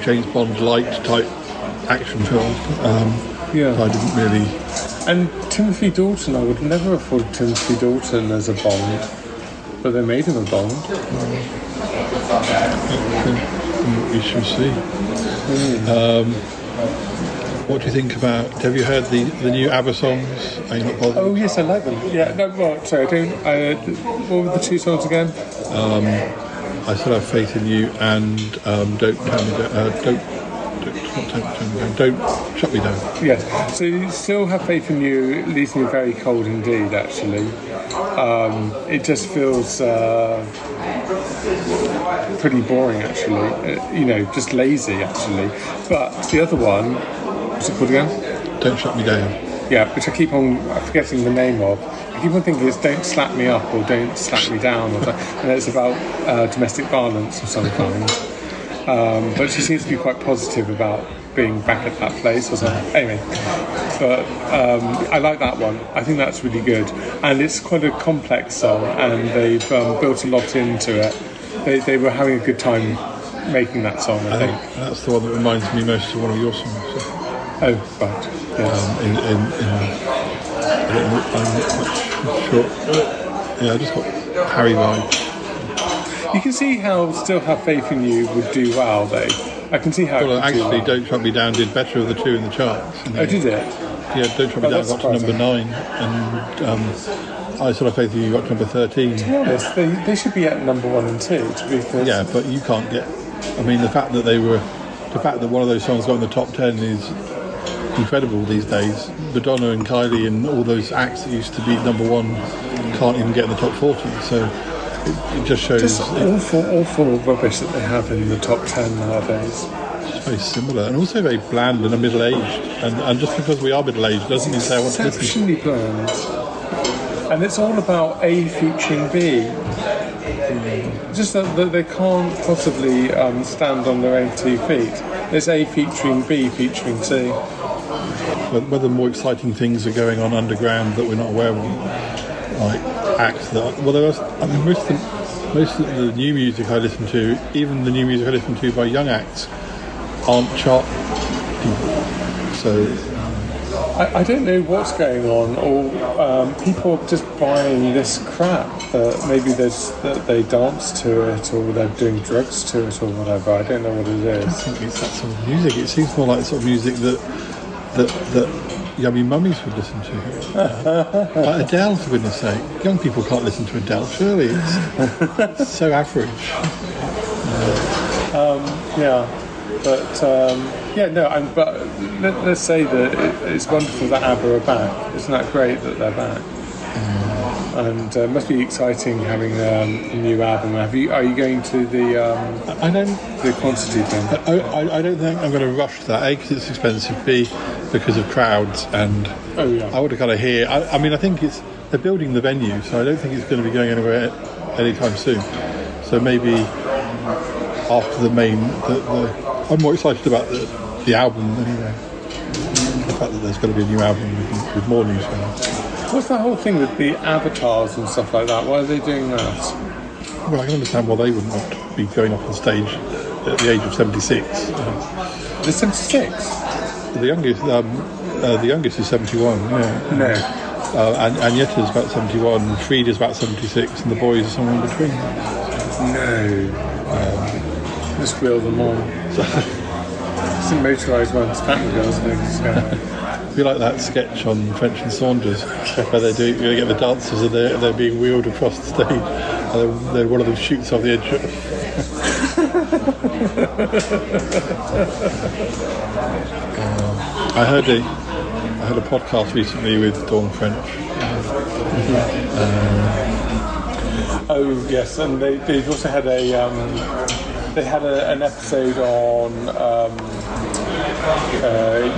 James Bond light type action film. I didn't really. And Timothy Dalton, I would never have thought Timothy Dalton as a Bond, but they made him a Bond. We shall see. What do you think about? Have you heard the new ABBA songs? Are you not bothered? Oh yes, I like them. Yeah, no, well, sorry, I don't. What were the two songs again? I Still Have Faith in You and Don't Shut Me Down. Yes, so you Still Have Faith in You leaves me very cold indeed, actually. It just feels pretty boring, actually. Just lazy, actually. But the other one, what's it called again? Don't Shut Me Down. Yeah, which I keep on forgetting the name of. I keep on thinking it's Don't Slap Me Up or Don't Slap Me Down, or and it's about domestic violence of some kind. But she seems to be quite positive about being back at that place or something. Anyway, but I like that one. I think that's really good. And it's quite a complex song, and they've built a lot into it. They were having a good time making that song, I think. That's the one that reminds me most of one of your songs. So. Oh, right. Yes. I'm sure. Yeah, I just got Harry vibe. You can see how Still Have Faith in You would do well, though. I can see how it would actually, do well. Don't Shut Me Down did better of the two in the charts. Oh, did it? Yeah, Don't Shut Me Down got to number 9, and I Still Have Faith in You got to number 13. To be honest, they should be at number 1 and 2, to be fair. Yeah, but you can't get... I mean, the fact that one of those songs got in the top 10 is incredible these days. Madonna and Kylie and all those acts that used to be number 1 can't even get in the top 40, so it just shows... Just awful rubbish that they have in the top 10 nowadays. It's very similar, and also very bland and middle-aged, and just because we are middle-aged doesn't mean I want to listen. Exceptionally bland. And it's all about A featuring B. Just that they can't possibly stand on their own 2 feet. There's A featuring B featuring C. Whether more exciting things are going on underground that we're not aware of, like acts that... Well, there are, I mean, most of the new music I listen to, even the new music I listen to by young acts, aren't chart people. So... I don't know what's going on, or people are just buying this crap that maybe that they dance to it, or they're doing drugs to it, or whatever. I don't know what it is. I don't think it's that sort of music. It seems more like the sort of music that yummy mummies would listen to. Like Adele, for goodness sake. Young people can't listen to Adele, surely. It's so average. Yeah. But let's say that it's wonderful that ABBA are back. Isn't that great that they're back? And it must be exciting having a new album. Are you going to the quantity thing? I don't think I'm going to rush to that. A, because it's expensive. B, because of crowds. And I want to kind of hear. I mean, I think they're building the venue, so I don't think it's going to be going anywhere anytime soon. So maybe after the main. I'm more excited about the album anyway. The fact that there's going to be a new album with more new songs. What's the whole thing with the avatars and stuff like that? Why are they doing that? Well, I can understand why they wouldn't want to be going up on stage at the age of 76. They're 76? The youngest is 71, yeah. No. And Yeti's about 71, Frieda's about 76, and the boys are somewhere in between. No. Just wheel them on. It's a motorised ones, pattern girls things. I feel like that sketch on French and Saunders where they get the dancers and they're being wheeled across the stage and then one of them shoots off the edge. I heard a podcast recently with Dawn French. Oh yes, and they also had an episode on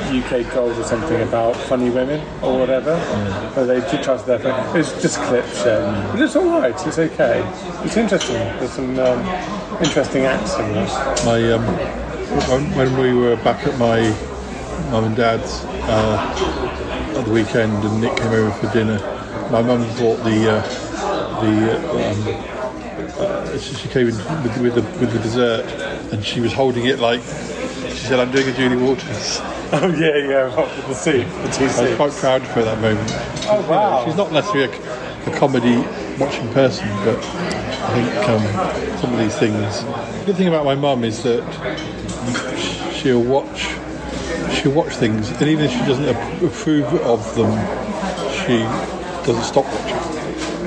UK Gold or something about funny women or whatever, where they trust their friend. It's just a clip show, but it's all right. It's okay. It's interesting. There's some interesting acts in this. When we were back at my mum and dad's at the weekend, and Nick came over for dinner, my mum bought she came in with the dessert, and she was holding it like she said, "I'm doing a Julie Walters." Oh yeah, with the soup, the tea soup. I was quite proud of her that moment. Oh wow! She's not necessarily a comedy watching person, but I think some of these things. The good thing about my mum is that she'll watch things, and even if she doesn't approve of them, she doesn't stop watching.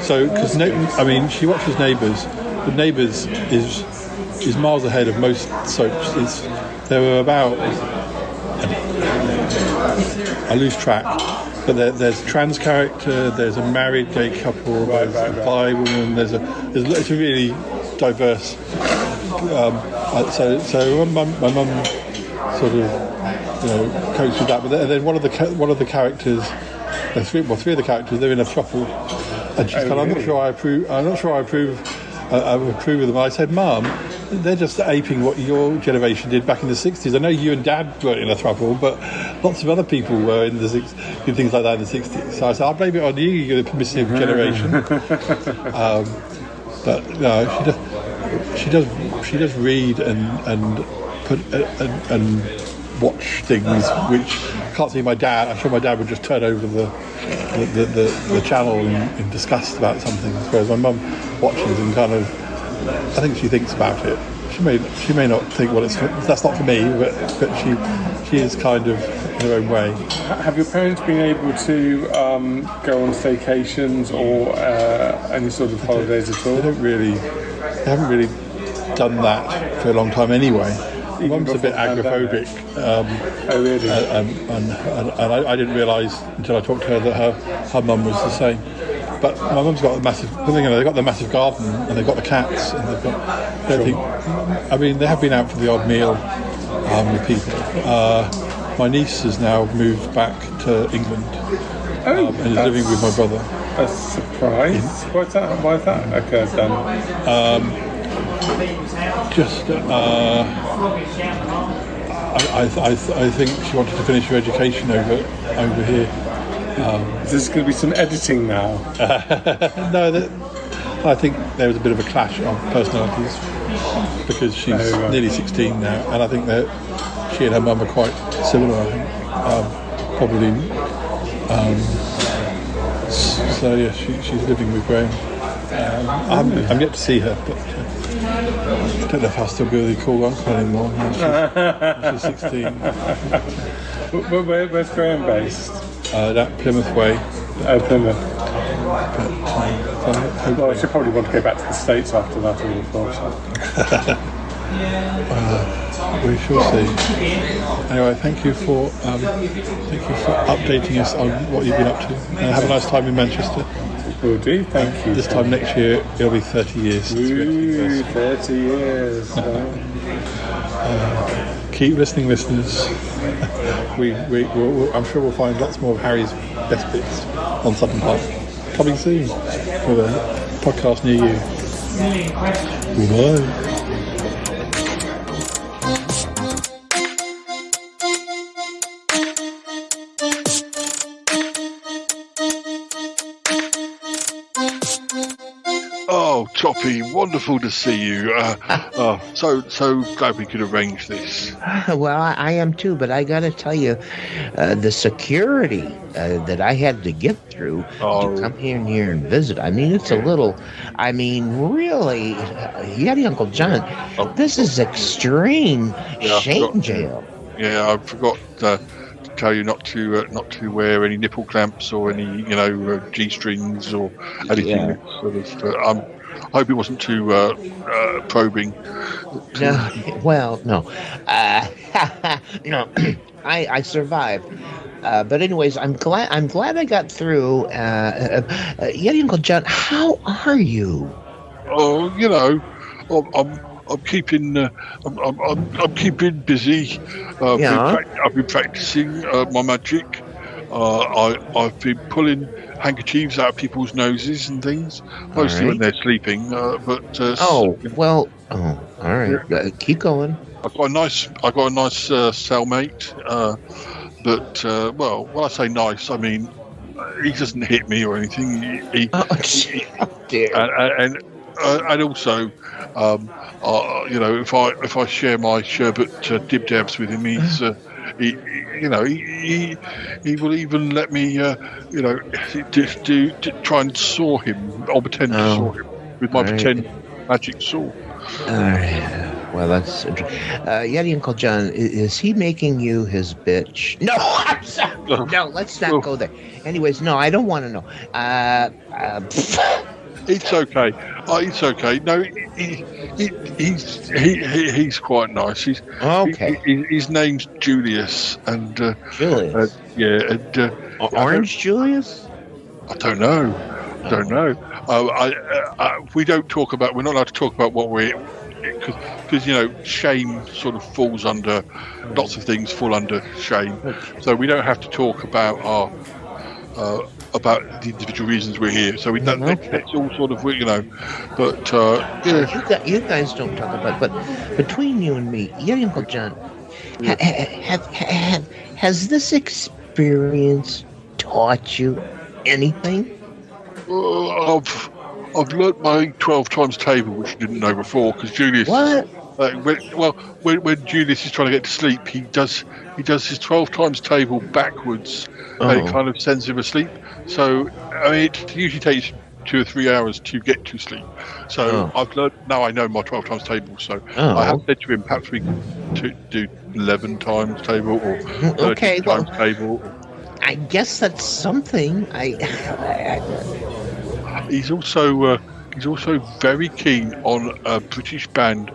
So, because she watches Neighbours. But Neighbours is miles ahead of most soaps. There were about, I lose track, but there's a trans character, there's a married gay couple, there's a bi woman, it's a really diverse. So my mum sort of copes with that. But then one of the characters, three of the characters, they're in a throuple, and she's I'm not sure I approve. I approve of them. I said, Mum, they're just aping what your generation did back in the 60s. I know you and Dad weren't in a throuple, but lots of other people were in did things like that in the 60s. So I said, I'll blame it on you. You're the permissive generation. But no, she does read and put and watch things which I can't see my dad. I'm sure my dad would just turn over the channel in disgust about some things, whereas my mum watches and kind of, I think she thinks about it. She may not think, well, that's not for me, but she is kind of in her own way. Have your parents been able to go on staycations or any sort of holidays at all? They haven't really done that for a long time anyway. My mum's a bit agoraphobic. Oh, really? And I didn't realise until I talked to her that her mum was the same. But my mum's got a massive, they've got the massive garden and they've got the cats and they've got everything. I mean, they have been out for the odd meal with people. My niece has now moved back to England and is living with my brother. A surprise? Why has that occurred then? I think she wanted to finish her education over here. Is this going to be some editing now? No, I think there was a bit of a clash of personalities because she's nearly 16 now, and I think that she and her mum are quite similar. I think probably. So yeah, she's living with Graham. I'm yet to see her, but I don't know if I'll still be really cool uncle anymore. She's 16. Where's Graham based? That Plymouth way. Oh, Plymouth. Well, she'll probably want to go back to the States after that, I would have thought. We shall see. Anyway, thank you for updating us on what you've been up to. Have a nice time in Manchester. Will do, thank you. This time next year, it'll be 30 years. Ooh, 30 years. Keep listening, listeners. I'm sure we'll find lots more of Harry's best bits on Sutton Park. Coming soon with a podcast near you. Goodbye. Oh, Toppy, wonderful to see you. So glad we could arrange this. Well, I am too, but I got to tell you, the security that I had to get through to come here and visit. I mean, it's a little. I mean, really, Yeti Uncle John, this is extreme shame jail. Yeah, I forgot to tell you not to wear any nipple clamps or any G-strings or anything. I hope it wasn't too probing. No, well, no, no, I survived. But anyways, I'm glad I got through. Yeti Uncle John, how are you? Oh, I'm keeping I'm keeping busy. I've been practicing my magic. I've been pulling handkerchiefs out of people's noses and things, mostly when they're sleeping. All right. Keep going. I got a nice cellmate. But when I say nice, I mean he doesn't hit me or anything. And also, if I share my sherbet dib dabs with him, he will even let me try and saw him or pretend to saw him with my pretend magic saw. Well, that's interesting. Yeti Uncle John, is he making you his bitch? No, I'm sorry. No, let's not go there. Anyways, no, I don't want to know. It's okay. It's okay. No, he's quite nice. He's okay. His name's Julius, and Julius. Orange Julius. I don't know. We don't talk about. We're not allowed to talk about what we're. Because because shame sort of falls under lots of things fall under shame, so we don't have to talk about about the individual reasons we're here. So that's all sort of but you guys don't talk about, but between you and me, Yeti Uncle John, has this experience taught you anything? I've learnt my 12 times table, which I didn't know before, because Julius. What? When Julius is trying to get to sleep, he does his 12 times table backwards, and it kind of sends him asleep. So it usually takes 2 or 3 hours to get to sleep. So I've learned, now I know my 12 times table. So I have said to him, perhaps we can do 11 times table or 13 times table. I guess that's something. He's also very keen on a British band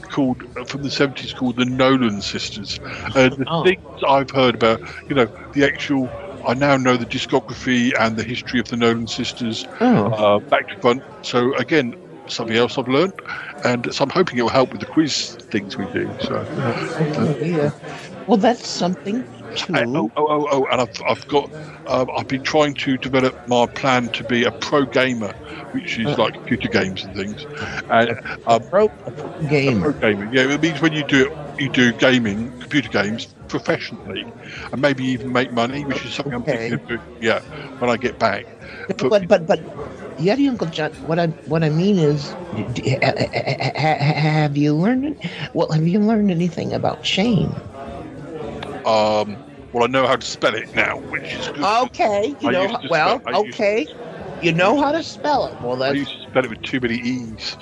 from the 70s called the Nolan Sisters. The things I've heard about, the actual. I now know the discography and the history of the Nolan Sisters back to front. So again, something else I've learned, and so I'm hoping it will help with the quiz things we do. So, well, that's something too. And I've been trying to develop my plan to be a pro gamer, which is like computer games and things. And a pro gamer. Yeah, it means when you do gaming, computer games professionally, and maybe even make money, which is something I'm thinking of doing. Yeah, when I get back. But Yeti Uncle John, what I mean is, have you learned anything about shame? Well, I know how to spell it now, which is good. Okay, you know how to spell it. Well, I used to spell it with too many E's.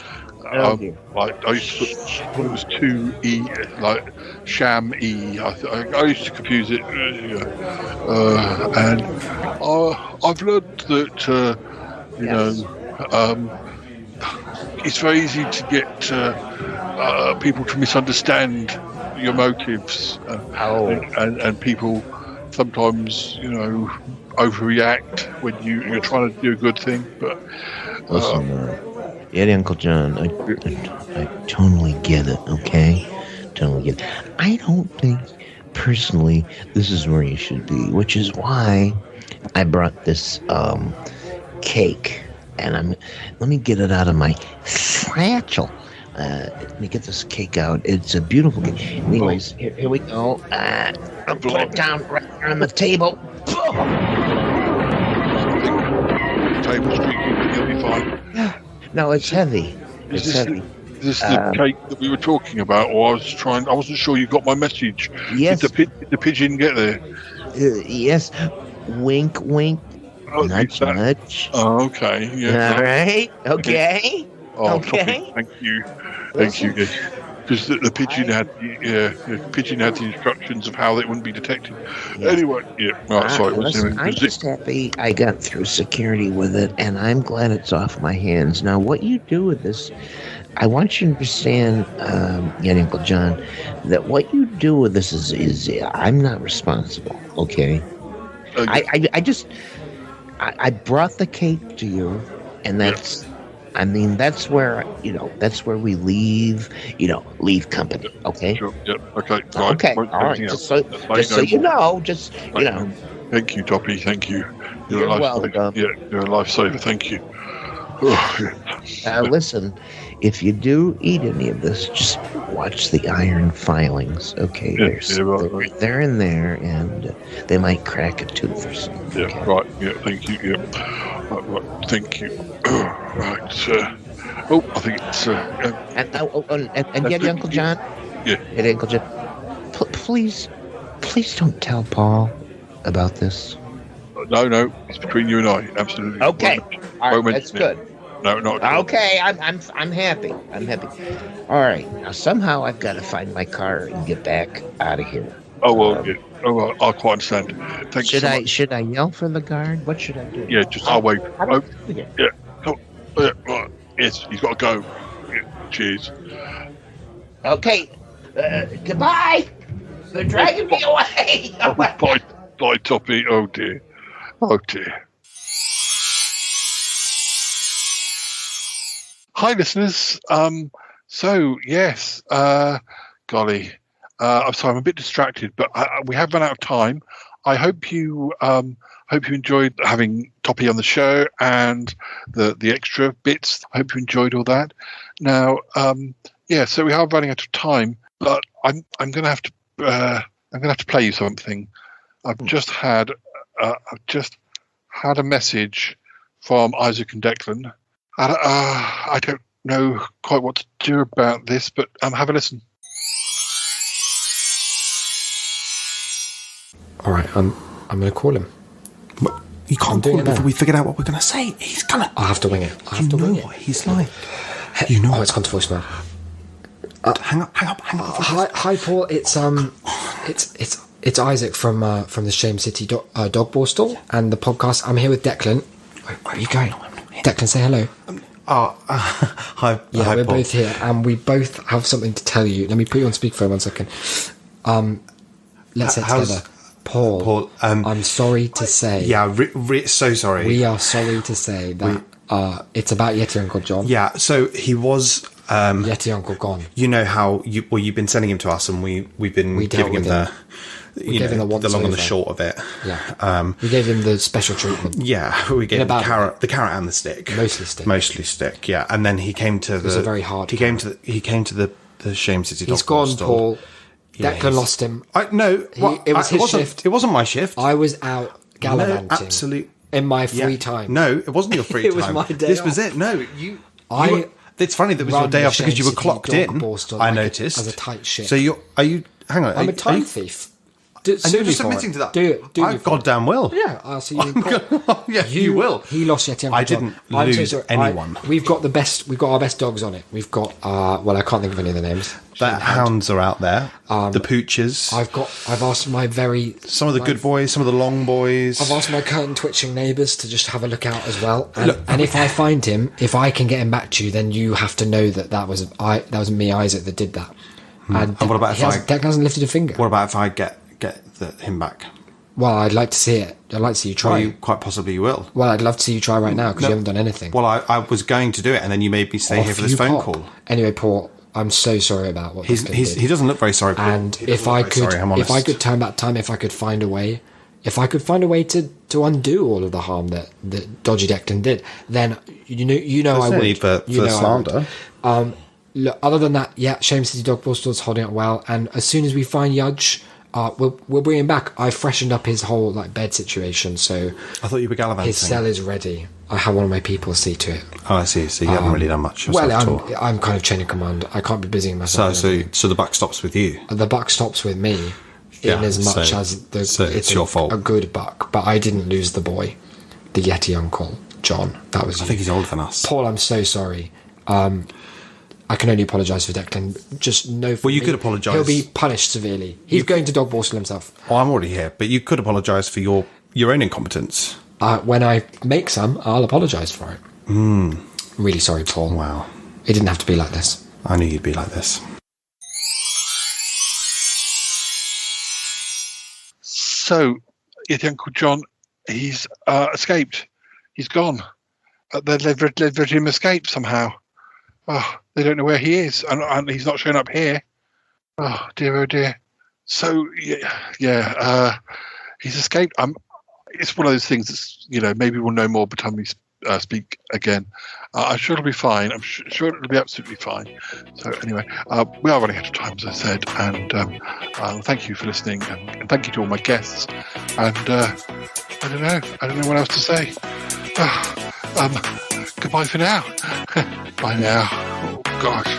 Like I used to put it was 2 E, like sham E. I used to confuse it, and I've learned that it's very easy to get people to misunderstand your motives, and people sometimes overreact when you're trying to do a good thing. But listen, Yeti Uncle John, I totally get it. Okay, totally get it. I don't think personally this is where you should be, which is why I brought this cake, and let me get it out of my satchel. Let me get this cake out. It's a beautiful cake. Anyways, here we go. I'll put it down right here on the table. Table streaking, you'll be fine. No, it's heavy. It's heavy. Is this the cake that we were talking about, or I wasn't sure you got my message. Yes. Did the pigeon get there? Yes. Wink, wink. Nudge, nudge. Oh, okay. Yeah. All right. Okay. Oh, okay. Thank you. Because the pigeon had the instructions of how they wouldn't be detected. Yeah. Anyway, sorry. Listen, I'm just happy I got through security with it, and I'm glad it's off my hands. Now, what you do with this, I want you to understand, Uncle John, that what you do with this is I'm not responsible. Okay. I brought the cake to you, and that's. Yeah. I mean, that's where we leave company. Okay. Sure. Yep. Okay. Right. Okay. All right. Just so you know. Thank you, Toppy. Thank you. You're welcome. Yeah, you're a lifesaver. Thank you. Listen, if you do eat any of this, just watch the iron filings. Okay. They're in there, and they might crack a tooth or something. Yeah. Okay? Right. Yeah. Thank you. Yeah. Right. Thank you. Right. I think it's. And Yeti Uncle John. Yeah. Yeti Uncle John. Please don't tell Paul about this. No, it's between you and I. Absolutely. Okay. All right. That's good. No, not. Okay. I'm happy. All right. Now somehow I've got to find my car and get back out of here. Oh well. Yeah. Oh well. I quite understand. Thanks. Should I yell for the guard? What should I do? Yeah. I'll wait. Yeah. Right. Yes, he's got to go. Yeah, cheers. Okay. Goodbye. They're dragging me away. Bye, Toppy. Oh dear. Hi, listeners. So yes, golly, I'm sorry, I'm a bit distracted, but we have run out of time. I hope you enjoyed having Toppy on the show and the extra bits. I hope you enjoyed all that. Now, so we are running out of time, but I'm going to have to play you something. I've just had a message from Isaac and Declan. I don't know quite what to do about this, but have a listen. All right, I'm going to call him. You can't call him before we figured out what we're going to say. He's gonna. I have to wing it. You know what he's like. You know. Oh, it's gone to voicemail. Hang up. Hi, Paul. It's Isaac from the Shame City Dog Ball Stall and the podcast. I'm here with Declan. Where are you going? Declan, say hello. Hi. Yeah, hi, we're Paul. both here, and we both have something to tell you. Let me put you on speakerphone 1 second. Let's say it together. Paul, I'm sorry to say. Yeah, so sorry. We are sorry to say that it's about Yeti Uncle John. Yeah, so he was Yeti Uncle gone. You know how you've been sending him to us, and we've been giving him the long and the short of it. Yeah, we gave him the special treatment. Yeah, we gave him the carrot and the stick. Mostly stick. Yeah, and then he came to it was a very hard. He came to the Shame City. He's gone, Paul. Declan lost him. It was his shift. It wasn't my shift. I was out gallivanting. No, absolutely. In my free time. No, it wasn't your free time. It was my day This off. was it. No, it's funny that it was your day off because you were clocked in. I noticed. As a tight ship. So hang on. I'm a time thief. And you're just admitting to that. Do it. I goddamn will. Yeah, I'll see you. Yeah, you will. He lost Yeti Uncle I John. didn't lose anyone. We've got our best dogs on it. We've got I can't think of any of the names. The hounds are out there. The pooches. I've asked some of the good boys, some of the long boys. I've asked my curtain twitching neighbours to just have a look out as well. And if I find him, if I can get him back to you, then you have to know that was me, Isaac, that did that. And what about Declan hasn't lifted a finger. What about if I get him back? Well, I'd like to see it. I'd like to see you try. Well, quite possibly you will. Well, I'd love to see you try right now because you haven't done anything. Well, I was going to do it, and then you made me stay here for this phone call. Anyway, Paul, I'm so sorry about what he doesn't look very sorry. Paul. And if I could turn back time, if I could find a way to undo all of the harm that Dodgy Declan did, then you know I would. Need for slander. Look, other than that, yeah, Shame City Dog Ball Store's holding it well, and as soon as we find Yudge, we'll bring him back. I freshened up his whole bed situation, so I thought you were gallivanting. His cell is ready. I have one of my people see to it. Oh, I see. So you haven't really done much. I'm kind of chain of command. I can't be busying myself. So the buck stops with you. The buck stops with me, in as much as it's your fault. A good buck, but I didn't lose the boy, the Yeti Uncle John. That was. I think he's older than us. Paul, I'm so sorry. I can only apologise for Declan. Just know. Well, you could apologise. He'll be punished severely. He's going to dog borstal himself. Oh, I'm already here, but you could apologise for your own incompetence. When I make some, I'll apologise for it. Really sorry, Paul. Wow. It didn't have to be like this. I knew you'd be like this. So, Yeti Uncle John, he's escaped. He's gone. They've let him escape somehow. Oh, they don't know where he is, and he's not showing up here. Oh dear. So he's escaped. It's one of those things that's maybe we'll know more by the time we speak again. I'm sure it'll be fine. I'm sure it'll be absolutely fine. So anyway, we are running out of time, as I said, and thank you for listening, and thank you to all my guests. And I don't know what else to say. Goodbye for now. Bye now. Oh, gosh.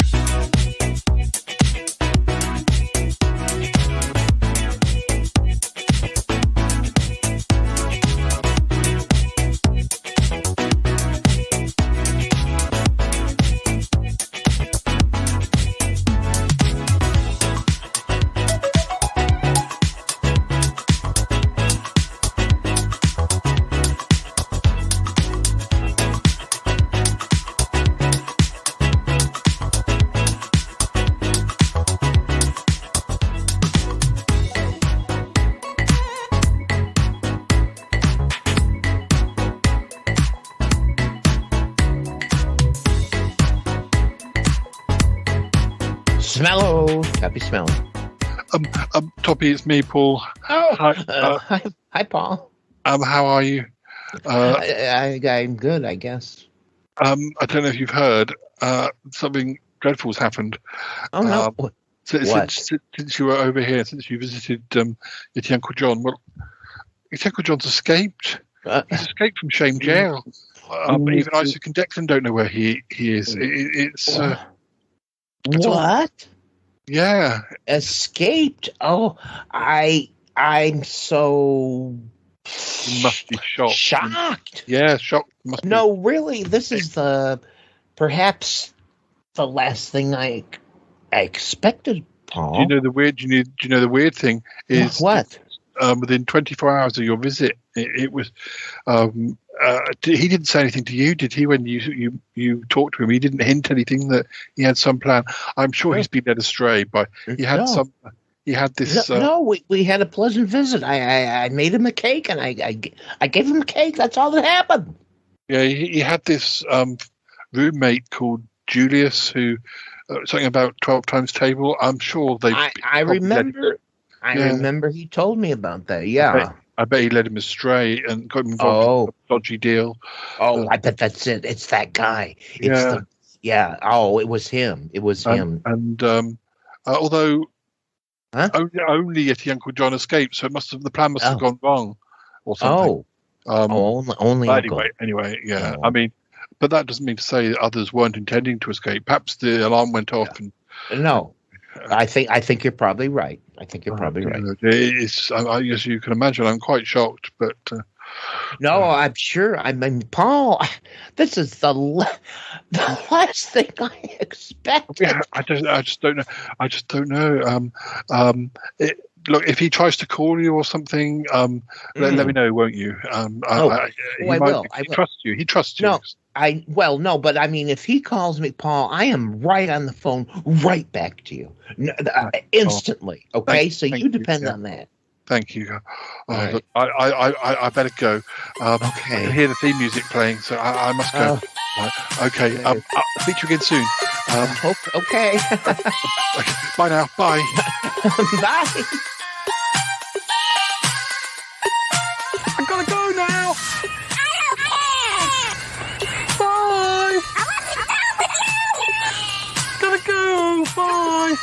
Smello. Happy smelling. Toppy, it's me, Paul. Oh, Hi, hi, Paul. How are you? I'm good, I guess. I don't know if you've heard. Something dreadful's happened. Oh no! What? Since you were over here, since you visited Yeti Uncle John, well, Yeti Uncle John's escaped. He's escaped from Shame Jail. Even Isaac and Declan don't know where he is. It's what? Yeah, escaped. Oh, I'm so. You must be shocked. Shocked. Yeah, shocked. No, really, this is perhaps the last thing I expected, Paul. Do you know the weird thing is what? Within 24 hours of your visit, it was. He didn't say anything to you, did he? When you talked to him, he didn't hint anything that he had some plan. I'm sure he's been led astray by. He had some. He had this. No, we had a pleasant visit. I made him a cake, and I gave him a cake. That's all that happened. Yeah, he had this roommate called Julius, who something about 12 times table. I'm sure they. I remember. I remember he told me about that. Yeah. I bet he led him astray and got him involved in a dodgy deal. Oh, I bet that's it. It's that guy. It was him. It was him. And although only Yeti Uncle John escaped, so the plan must have gone wrong or something. Only anyway, yeah. I mean, but that doesn't mean to say that others weren't intending to escape. Perhaps the alarm went off. And no, I think you're probably right. Right. It's, I guess you can imagine. I'm quite shocked, but no, I'm sure. I mean, Paul, this is the last thing I expected. Yeah, I just don't know. Look, if he tries to call you or something, let me know, won't you? I will. He trusts you. He trusts you. No, but I mean, if he calls me, Paul, I am right on the phone, right back to you, instantly. Okay, so you depend on that. Thank you. Right. Look, I better go. Okay. I can hear the theme music playing, so I must go. Okay. I'll speak to you again soon. Okay. Bye now. Bye. Bye. I gotta go now. Bye. Gotta go. Bye.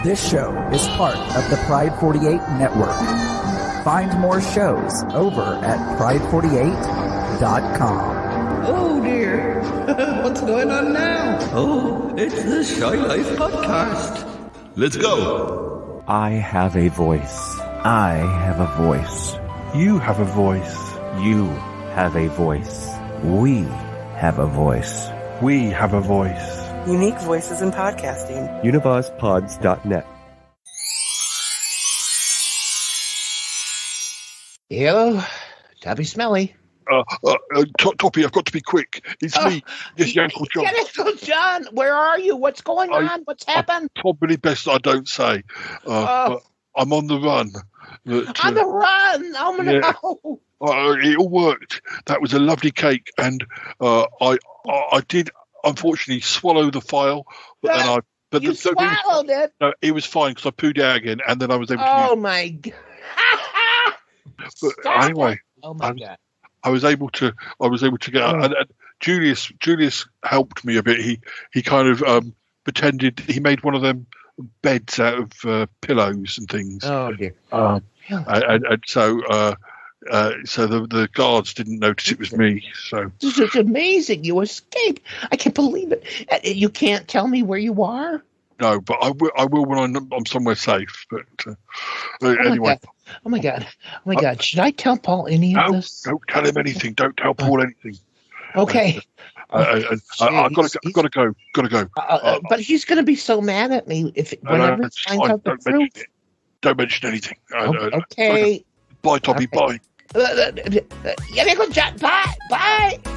This show is part of the Pride 48 network. Find more shows over at pride48.com. Oh dear, what's going on now? Oh, it's the Shy Life podcast. Let's go. I have a voice. I have a voice. You have a voice. You have a voice. We have a voice. We have a voice. Unique voices in podcasting. UnivazPods.net. Hello, Toppy Smelly. Toppy, I've got to be quick. It's me, yes, Uncle John. Uncle John, where are you? What's going on? What's happened? Probably best I don't say. But I'm on the run. On the run? Oh, no. It all worked. That was a lovely cake, and I did unfortunately swallow the file, but then you swallowed it. No, it was fine because I pooed out again, and then I was able to. Oh my god! But anyway, oh my god! I was able to get. And Julius helped me a bit. He kind of pretended he made one of them beds out of pillows and things. Oh dear. And so. So the guards didn't notice it was me. So this is amazing. You escaped. I can't believe it. You can't tell me where you are. No, but I will when I'm somewhere safe. But anyway. Oh my god! Should I tell Paul any of this? Don't tell him anything. Don't tell Paul anything. Okay. I've got to go. But he's going to be so mad at me whenever he finds out the truth. Don't mention anything. Okay. Bye, Toppy. Bye. Bye.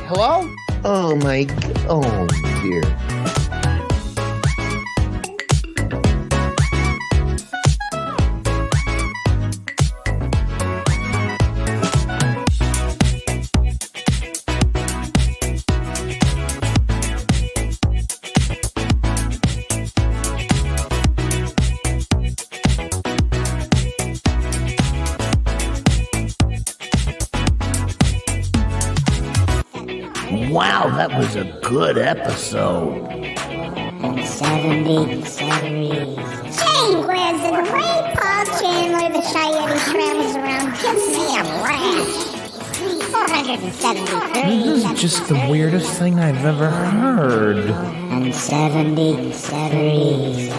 Hello? Oh my. Oh dear. Wow, that was a good episode. And 73. Gee whiz, the way Paul Chandler, the Shy Yeti, travels around gives me a rash. 473. This is just the weirdest thing I've ever heard. And 73.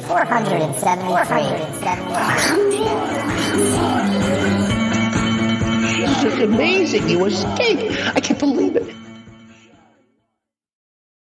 473. This is amazing. You escaped. I can't believe